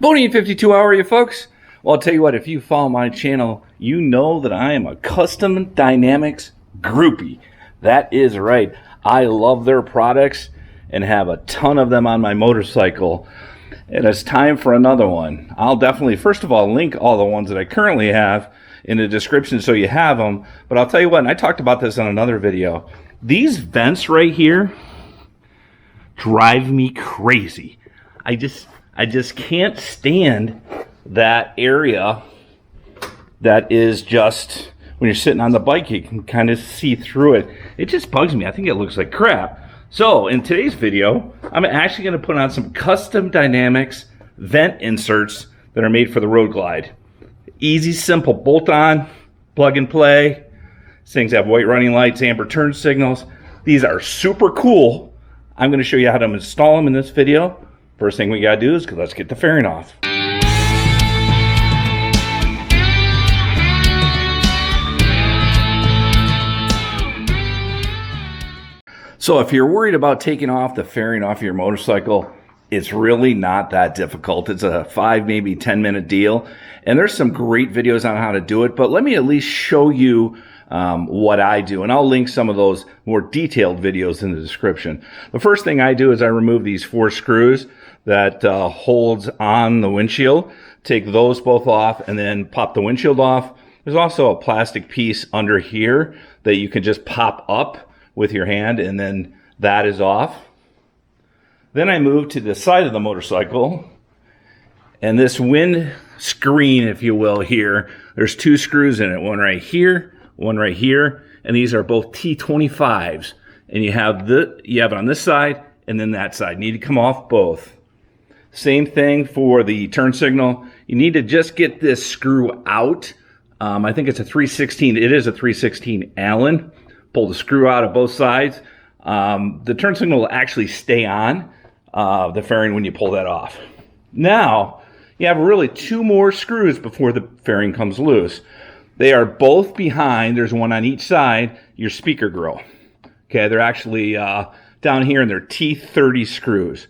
Boney 52, how are you folks? Well, I'll tell you what, if you follow my channel, you know that I am a custom dynamics groupie. That is right. I love their products and have a ton of them on my motorcycle. And it's time for another one. I'll definitely, first of all, link all the ones that I currently have in the description so you have them. But I'll tell you what, and I talked about this on another video. These vents right here drive me crazy. I just can't stand that area that is just, when you're sitting on the bike, you can kind of see through it. It just bugs me. I think it looks like crap. So in today's video, I'm actually going to put on some custom dynamics vent inserts that are made for the Road Glide. Easy, simple, bolt on, plug and play. These things have white running lights, amber turn signals. These are super cool. I'm going to show you how to install them in this video. First thing we gotta do is let's get the fairing off. So if you're worried about taking off the fairing off your motorcycle, it's really not that difficult. It's a 5, maybe 10-minute deal. And there's some great videos on how to do it, but let me at least show you what I do, and I'll link some of those more detailed videos in the description. The first thing I do is I remove these 4 screws that holds on the windshield. Take those both off and then pop the windshield off. There's also a plastic piece under here that you can just pop up with your hand, and then that is off. Then I move to the side of the motorcycle, and this wind screen, if you will, here, there's 2 screws in it, one right here, one right here, and these are both T25s. And you have it on this side and then that side. You need to come off both. Same thing for the turn signal. You need to just get this screw out. I think it's a 316. It is a 316 Allen. Pull the screw out of both sides. The turn signal will actually stay on the fairing when you pull that off. Now, you have really 2 more screws before the fairing comes loose. They are both behind, there's one on each side, your speaker grill. Okay, they're actually down here, and they're T30 screws.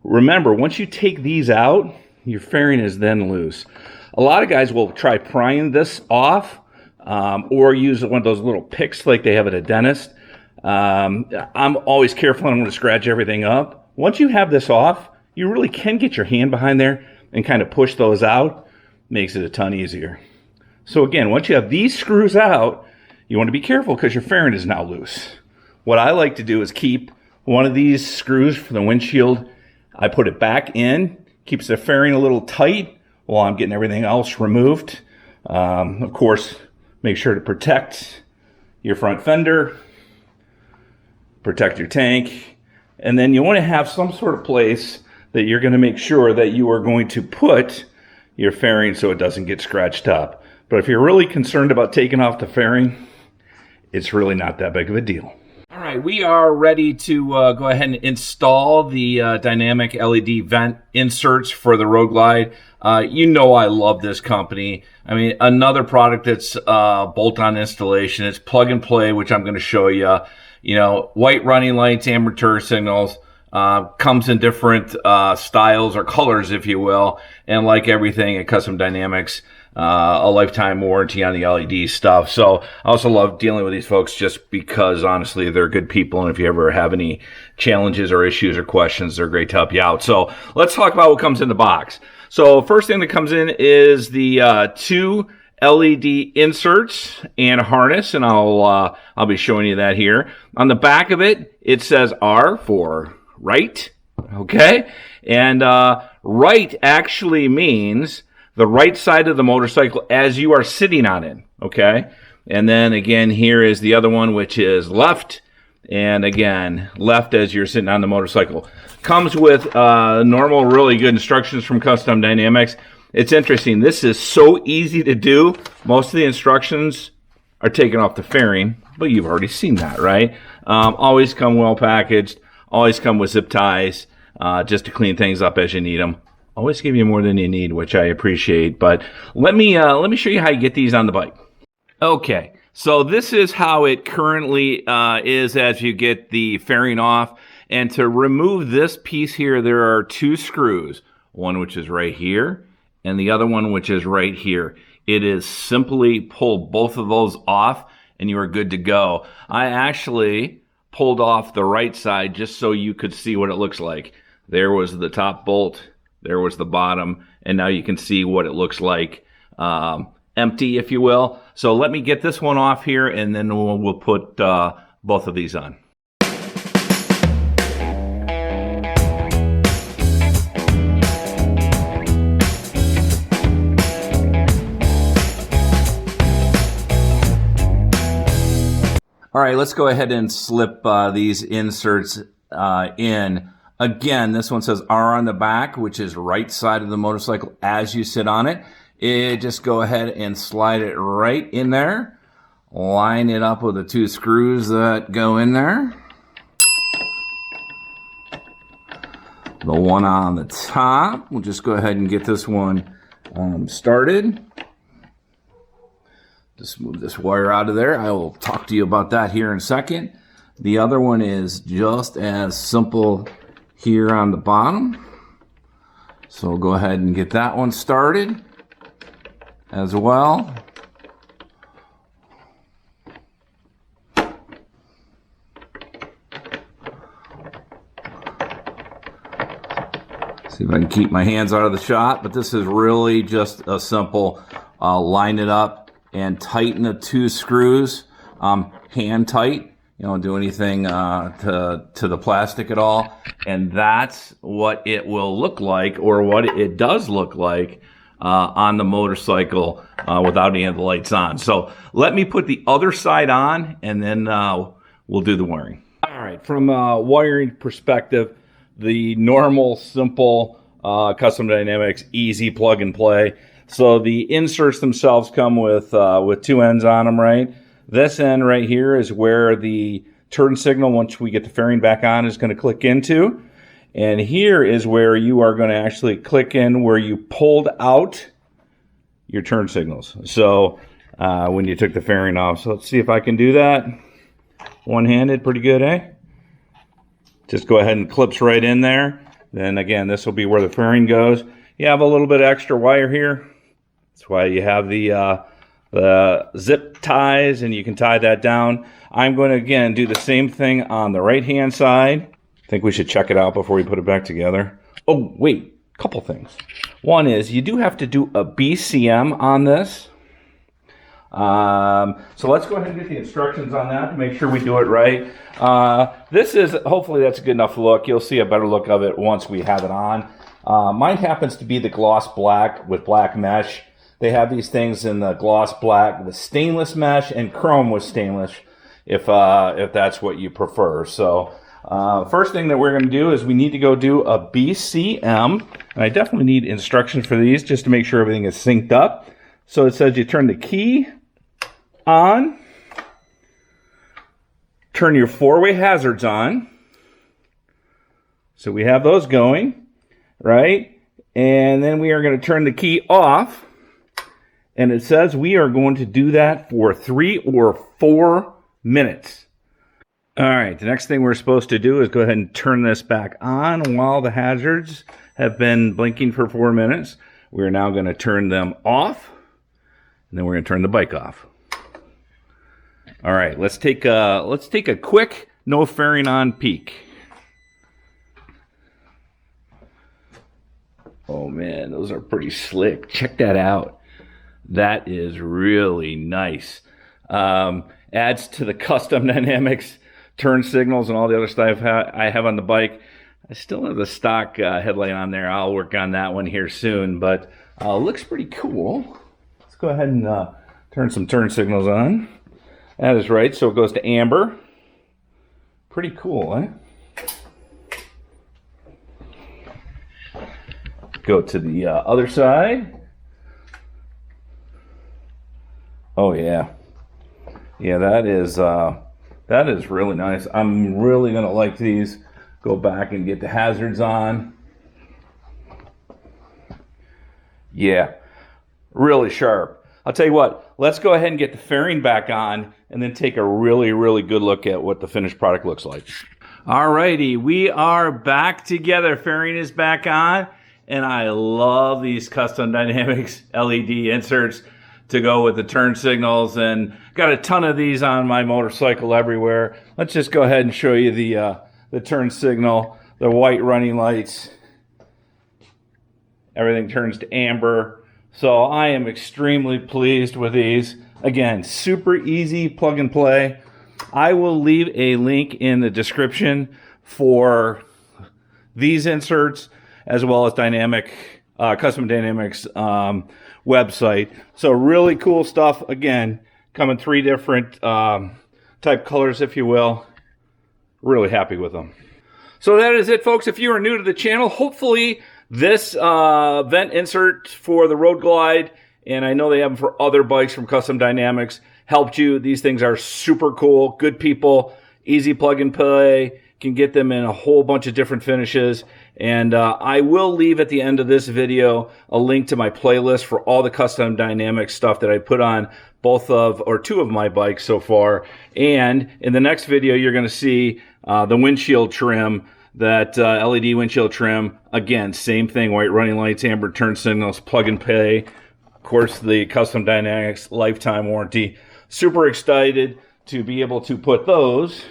Remember, once you take these out, your fairing is then loose. A lot of guys will try prying this off or use one of those little picks like they have at a dentist. I'm always careful. I don't want to scratch everything up. Once you have this off, you really can get your hand behind there and kind of push those out. Makes it a ton easier. So again, once you have these screws out, you want to be careful because your fairing is now loose. What I like to do is keep one of these screws for the windshield. I put it back in, keeps the fairing a little tight while I'm getting everything else removed. Of course, make sure to protect your front fender, protect your tank, and then you want to have some sort of place that you're going to make sure that you are going to put your fairing so it doesn't get scratched up. But if you're really concerned about taking off the fairing, it's really not that big of a deal. All right, we are ready to go ahead and install the dynamic LED vent inserts for the Road Glide. You know I love this company. I mean, another product that's bolt-on installation. It's plug and play, which I'm going to show you. You know, white running lights, amber turn signals. Comes in different styles or colors, if you will. And like everything at Custom Dynamics, a lifetime warranty on the LED stuff. So I also love dealing with these folks just because, honestly, they're good people. And if you ever have any challenges or issues or questions, they're great to help you out. So let's talk about what comes in the box. So first thing that comes in is the 2 LED inserts and a harness, and I'll be showing you that here. On the back of it, it says R for right, okay? And right actually means the right side of the motorcycle as you are sitting on it, okay? And then again, here is the other one, which is left. And again, left as you're sitting on the motorcycle. Comes with normal, really good instructions from Custom Dynamics. It's interesting. This is so easy to do. Most of the instructions are taken off the fairing, but you've already seen that, right? Always come well packaged. Always come with zip ties just to clean things up as you need them. Always give you more than you need, which I appreciate. But let me show you how you get these on the bike. Okay, so this is how it currently is as you get the fairing off. And to remove this piece here, there are 2 screws. one which is right here, and the other one which is right here. It is simply pull both of those off and you are good to go. I actually pulled off the right side just so you could see what it looks like. There was the top bolt, there was the bottom, and now you can see what it looks like, empty, if you will. So let me get this one off here, and then we'll put both of these on. All right, let's go ahead and slip these inserts in. Again, this one says R on the back, which is right side of the motorcycle as you sit on it. Just go ahead and slide it right in there. Line it up with the 2 screws that go in there. The one on the top, we'll just go ahead and get this one started. Just move this wire out of there. I will talk to you about that here in a second. The other one is just as simple here on the bottom. So we'll go ahead and get that one started as well. See if I can keep my hands out of the shot, but this is really just a simple line it up and tighten the 2 screws, hand tight. You don't do anything to the plastic at all. And that's what it will look like, or what it does look like on the motorcycle without any of the lights on. So let me put the other side on, and then we'll do the wiring. All right, from a wiring perspective, the normal, simple, Custom Dynamics, easy plug and play. So the inserts themselves come with 2 ends on them, right? This end right here is where the turn signal, once we get the fairing back on, is going to click into. And here is where you are going to actually click in where you pulled out your turn signals. So when you took the fairing off. So let's see if I can do that. One-handed, pretty good, eh? Just go ahead and clips right in there. Then again, this will be where the fairing goes. You have a little bit of extra wire here. That's why you have the zip ties, and you can tie that down. I'm going to, again, do the same thing on the right-hand side. I think we should check it out before we put it back together. Oh, wait, couple things. One is you do have to do a BCM on this. So let's go ahead and get the instructions on that to make sure we do it right. This is, hopefully that's a good enough look. You'll see a better look of it once we have it on. Mine happens to be the gloss black with black mesh. They have these things in the gloss black with stainless mesh and chrome with stainless, if that's what you prefer. So first thing that we're going to do is we need to go do a BCM. And I definitely need instructions for these just to make sure everything is synced up. So it says you turn the key on, turn your 4-way hazards on. So we have those going, right? And then we are going to turn the key off. And it says we are going to do that for 3 or 4 minutes. All right, the next thing we're supposed to do is go ahead and turn this back on while the hazards have been blinking for 4 minutes. We're now going to turn them off, and then we're going to turn the bike off. All right, let's take a quick no fairing on peek. Oh man, those are pretty slick. Check that out. That is really nice. Adds to the Custom Dynamics turn signals and all the other stuff I have on the bike. I still have the stock headlight on there. I'll work on that one here soon, but looks pretty cool. Let's go ahead and turn some turn signals on. That is right, so it goes to amber. Pretty cool, eh? Go to the other side. Oh yeah, yeah, that is really nice. I'm really gonna like these. Go back and get the hazards on. Yeah, really sharp. I'll tell you what, let's go ahead and get the fairing back on and then take a really, really good look at what the finished product looks like. Alrighty, we are back together. Fairing is back on. And I love these Custom Dynamics LED inserts to go with the turn signals, and got a ton of these on my motorcycle everywhere. Let's just go ahead and show you the turn signal, the white running lights. Everything turns to amber. So I am extremely pleased with these. Again, super easy plug and play. I will leave a link in the description for these inserts, as well as Custom Dynamics website. So really cool stuff. Again, come in 3 different type colors, if you will. Really happy with them. So that is it, folks. If you are new to the channel, hopefully this vent insert for the Road Glide, and I know they have them for other bikes from Custom Dynamics, helped you. These things are super cool, good people, easy plug and play. Can get them in a whole bunch of different finishes. And I will leave at the end of this video a link to my playlist for all the Custom Dynamics stuff that I put on two of my bikes so far. And in the next video, you're going to see the windshield trim, that LED windshield trim. Again, same thing, white running lights, amber turn signals, plug and play. Of course, the Custom Dynamics lifetime warranty. Super excited to be able to put those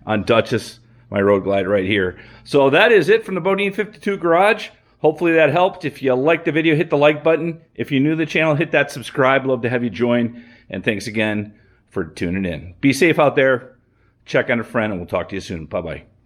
on Duchess, my Road Glide right here. So that is it from the Bodine 52 Garage. Hopefully that helped. If you liked the video, hit the like button. If you're new to the channel, hit that subscribe. Love to have you join. And thanks again for tuning in. Be safe out there. Check on a friend, and we'll talk to you soon. Bye-bye.